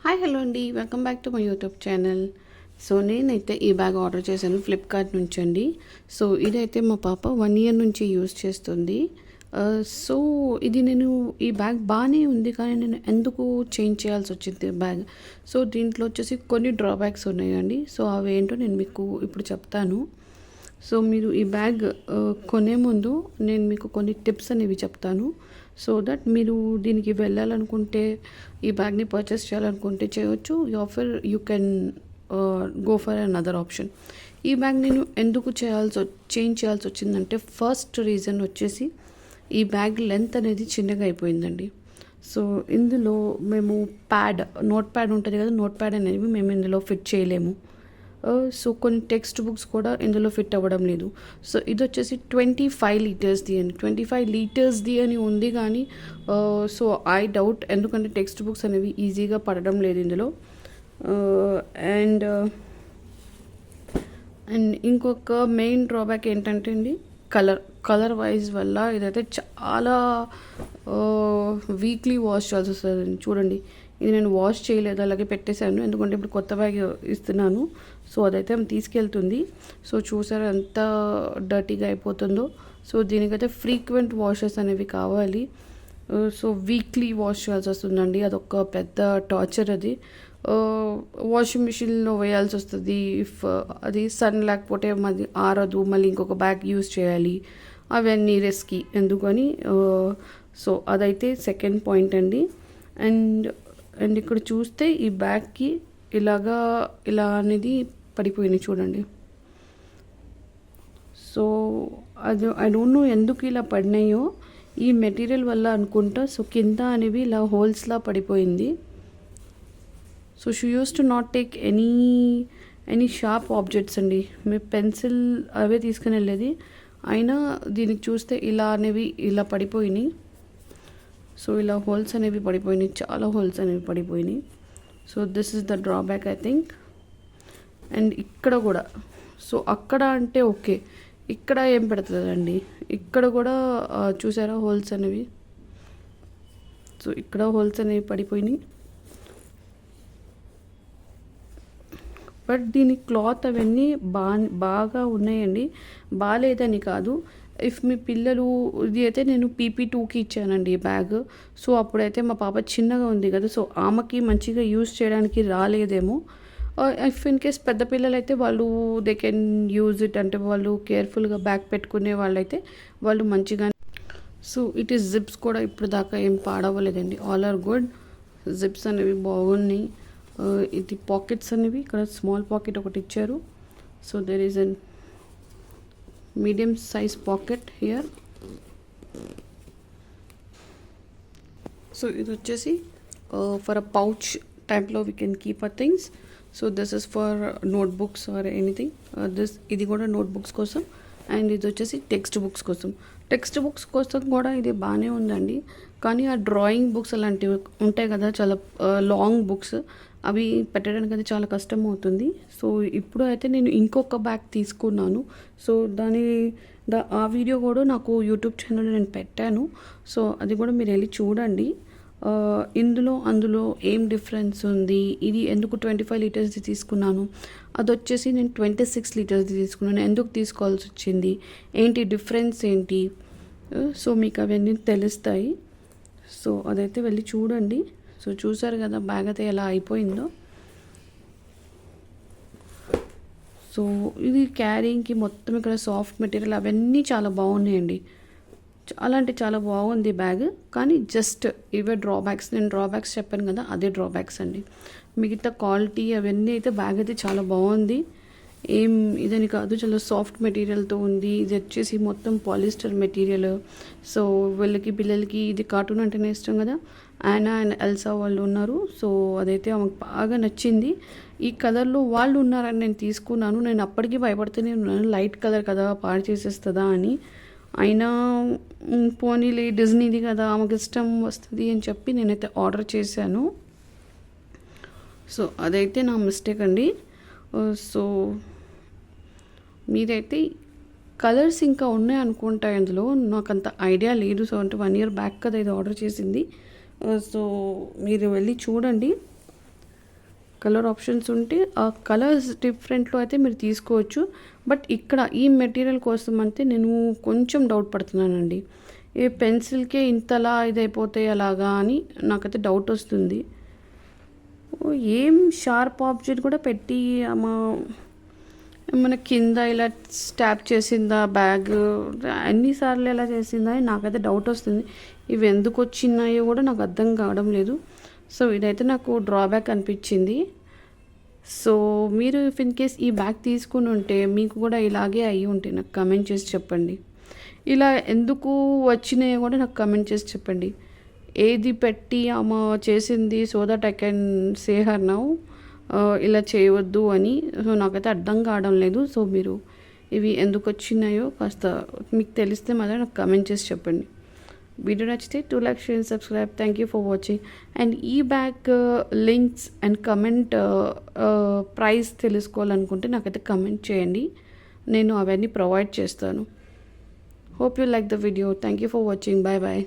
Hi hello అండి, welcome back to my YouTube channel. So నేనైతే ఈ బ్యాగ్ ఆర్డర్ చేశాను ఫ్లిప్కార్ట్ నుంచి అండి. సో ఇదైతే మా పాప 1 ఇయర్ నుంచి యూస్ చేస్తుంది. సో ఇది నేను ఈ బ్యాగ్ బాగానే ఉంది, కానీ నేను ఎందుకు చేంజ్ చేయాల్సి వచ్చింది బ్యాగ్. సో దీంట్లో వచ్చేసి కొన్ని డ్రాబ్యాక్స్ ఉన్నాయండి. సో అవి ఏంటో నేను మీకు ఇప్పుడు చెప్తాను. సో మీరు ఈ బ్యాగ్ కొనే ముందు నేను మీకు కొన్ని టిప్స్ అనేవి చెప్తాను. సో దట్ మీరు దీనికి వెళ్ళాలనుకుంటే, ఈ బ్యాగ్ని పర్చేస్ చేయాలనుకుంటే చేయొచ్చు. You can go for another option. ఈ బ్యాగ్ నేను ఎందుకు చేంజ్ చేయాల్సి వచ్చిందంటే, ఫస్ట్ రీజన్ వచ్చేసి ఈ బ్యాగ్ లెంత్ అనేది చిన్నగా అయిపోయిందండి. సో ఇందులో మేము నోట్ ప్యాడ్ ఉంటుంది కదా, నోట్ ప్యాడ్ అనేది మేము ఇందులో ఫిట్ చేయలేము. సో కొన్ని టెక్స్ట్ బుక్స్ కూడా ఇందులో ఫిట్ అవ్వడం లేదు. సో ఇది వచ్చేసి 25 లీటర్స్ది అని 25 లీటర్స్ది అని ఉంది, కానీ సో ఐ డౌట్, ఎందుకంటే టెక్స్ట్ బుక్స్ అనేవి ఈజీగా పడడం లేదు ఇందులో. అండ్ ఇంకొక మెయిన్ డ్రాబ్యాక్ ఏంటంటే అండి, కలర్ వైజ్ వల్ల ఇదైతే చాలా వీక్లీ వాష్ చేయాల్సి వస్తుంది. చూడండి, ఇది నేను వాష్ చేయలేదు, అలాగే పెట్టేశాను, ఎందుకంటే ఇప్పుడు కొత్త బ్యాగ్ ఇస్తున్నాను. సో అదైతే తీసుకెళ్తుంది. సో చూసారా ఎంత డర్టీగా అయిపోతుందో. సో దీనికైతే ఫ్రీక్వెంట్ వాషెస్ అనేవి కావాలి. సో వీక్లీ వాష్ చేయాల్సి వస్తుందండి, అదొక పెద్ద టార్చర్. అది వాషింగ్ మిషన్లో వేయాల్సి వస్తుంది. ఇఫ్ అది సన్ లేకపోతే మళ్ళీ ఆరదు, మళ్ళీ ఇంకొక బ్యాగ్ యూజ్ చేయాలి, అవన్నీ రిస్కీ ఎందుకని. సో అదైతే సెకండ్ పాయింట్ అండి. అండ్ ఇక్కడ చూస్తే ఈ బ్యాగ్కి ఇలా అనేది పడిపోయినాయి చూడండి. సో అది ఐ డోంట్ నో ఎందుకు ఇలా పడినాయో, ఈ మెటీరియల్ వల్ల అనుకుంటా. సో కింద అనేవి ఇలా హోల్స్లా పడిపోయింది. So she use to not take any sharp objects అండి. మీరు పెన్సిల్ అవే తీసుకుని వెళ్ళేది, అయినా దీనికి చూస్తే ఇలా పడిపోయినాయి. సో ఇలా హోల్స్ అనేవి పడిపోయినాయి, చాలా హోల్స్ అనేవి పడిపోయినాయి. So this is the drawback I think. And ఇక్కడ కూడా, సో అక్కడ అంటే ఓకే, ఇక్కడ ఏం పెడుతుందండి, ఇక్కడ కూడా చూసారా హోల్స్ అనేవి. సో ఇక్కడ హోల్స్ అనేవి పడిపోయినాయి. బట్ దీని క్లాత్ అవన్నీ బాగా ఉన్నాయండి, బాగాలేదని కాదు. ఇఫ్ మీ పిల్లలు, ఇది అయితే నేను PP2కి ఇచ్చానండి ఈ బ్యాగ్. సో అప్పుడైతే మా పాప చిన్నగా ఉంది కదా, సో ఆమెకి మంచిగా యూస్ చేయడానికి రాలేదేమో. ఇఫ్ ఇన్ కేస్ పెద్ద పిల్లలు అయితే వాళ్ళు దే కెన్ యూజ్ ఇట్, అంటే వాళ్ళు కేర్ఫుల్గా బ్యాగ్ పెట్టుకునే వాళ్ళైతే వాళ్ళు మంచిగా. సో ఇట్ ఈస్ జిప్స్ కూడా ఇప్పుడు దాకా ఏం పాడవలేదండి, ఆల్ ఆర్ గుడ్. జిప్స్ అనేవి బాగున్నాయి. ఇది పాకెట్స్ అనేవి ఇక్కడ స్మాల్ పాకెట్ ఒకటి ఇచ్చారు. So there is an medium size pocket here. So ఇది వచ్చేసి for a pouch type లో we can keep our things. So this is for notebooks or anything. ఇది కూడా notebooks కోసం, అండ్ ఇది వచ్చేసి టెక్స్ట్ బుక్స్ కోసం కూడా ఇది బాగానే ఉందండి. కానీ ఆ డ్రాయింగ్ బుక్స్ అలాంటివి ఉంటాయి కదా, చాలా లాంగ్ బుక్స్, అవి పెట్టడానికి అయితే చాలా కష్టం అవుతుంది. సో ఇప్పుడు అయితే నేను ఇంకొక బ్యాగ్ తీసుకున్నాను. సో ఆ వీడియో కూడా నాకు యూట్యూబ్ ఛానల్లో నేను పెట్టాను. సో అది కూడా మీరు వెళ్ళి చూడండి. అందులో ఏం డిఫరెన్స్ ఉంది, ఇది ఎందుకు 25 లీటర్స్ది తీసుకున్నాను, అది వచ్చేసి నేను 26 లీటర్స్ది తీసుకున్నాను, ఎందుకు తీసుకోవాల్సి వచ్చింది, ఏంటి డిఫరెన్స్ ఏంటి. సో మీకు అవన్నీ తెలుస్తాయి. సో అదైతే వెళ్ళి చూడండి. సో చూసారు కదా బ్యాగ్ అయితే ఎలా అయిపోయిందో. సో ఇది క్యారింగ్కి మొత్తం ఇక్కడ సాఫ్ట్ మెటీరియల్ అవన్నీ చాలా బాగున్నాయండి, చాలా అంటే చాలా బాగుంది బ్యాగ్. కానీ జస్ట్ ఇవే డ్రాబ్యాక్స్, నేను డ్రాబ్యాక్స్ చెప్పాను కదా, అదే డ్రాబ్యాక్స్ అండి. మిగతా క్వాలిటీ అవన్నీ అయితే బ్యాగ్ అయితే చాలా బాగుంది, ఏం ఇదని కాదు, చాలా సాఫ్ట్ మెటీరియల్తో ఉంది. ఇది వచ్చేసి మొత్తం పాలిస్టర్ మెటీరియల్. సో పిల్లలకి ఇది కార్టూన్ అంటేనే ఇష్టం కదా, యానా అండ్ ఎల్సా వాళ్ళు ఉన్నారు. సో అదైతే ఆమెకు బాగా నచ్చింది. ఈ కలర్లో వాళ్ళు ఉన్నారని నేను తీసుకున్నాను. నేను అప్పటికీ భయపడుతూనే ఉన్నాను, లైట్ కలర్ కదా పాడు చేసేస్తుందా అని. అయినా పోనీలే, డిజ్నీది కదా ఆమెకు ఇష్టం వస్తుంది అని చెప్పి నేనైతే ఆర్డర్ చేశాను. సో అదైతే నా మిస్టేక్ అండి. సో మీరైతే కలర్స్ ఇంకా ఉన్నాయి అనుకుంటా ఇందులో, నాకు అంత ఐడియా లేదు. సో అంటే 1 ఇయర్ బ్యాక్ కదా ఇది ఆర్డర్ చేసింది. సో మీరు వెళ్ళి చూడండి. కలర్ ఆప్షన్స్ ఉంటే ఆ కలర్స్ డిఫరెంట్లో అయితే మీరు తీసుకోవచ్చు. బట్ ఇక్కడ ఈ మెటీరియల్ కోసం అయితే నేను కొంచెం డౌట్ పడుతున్నానండి. ఈ పెన్సిల్కే ఇంతలా ఇదైపోతాయి అలాగా అని నాకైతే డౌట్ వస్తుంది. ఏం షార్ప్ ఆబ్జెక్ట్ కూడా పెట్టి మన కింద ఇలా స్టాప్ చేసిందా బ్యాగ్, అన్నిసార్లు ఎలా చేసిందా అని నాకైతే డౌట్ వస్తుంది. ఇవి ఎందుకు వచ్చినాయో కూడా నాకు అర్థం కావడం లేదు. సో ఇదైతే నాకు డ్రాబ్యాక్ అనిపించింది. సో మీరు ఇఫ్ ఇన్ కేస్ ఈ బ్యాగ్ తీసుకుని ఉంటే మీకు కూడా ఇలాగే అయ్యి ఉంటే నాకు కమెంట్ చేసి చెప్పండి. ఇలా ఎందుకు వచ్చినాయో కూడా నాకు కమెంట్ చేసి చెప్పండి. ఏది పెట్టి ఆమె చేసింది so that I can say her now ఇలా చేయవద్దు అని. సో నాకైతే అర్థం కావడం లేదు. సో మీరు ఇవి ఎందుకు వచ్చినాయో కాస్త మీకు తెలిస్తే మాత్రం నాకు కమెంట్ చేసి చెప్పండి. వీడియో నచ్చితే 2 like share subscribe. Thank you for watching. And ఈ bag links and comment price తెలుసుకోవాలనుకుంటే నాకైతే కమెంట్ చేయండి, నేను అవన్నీ ప్రొవైడ్ చేస్తాను. Hope you like the video. Thank you for watching. Bye bye.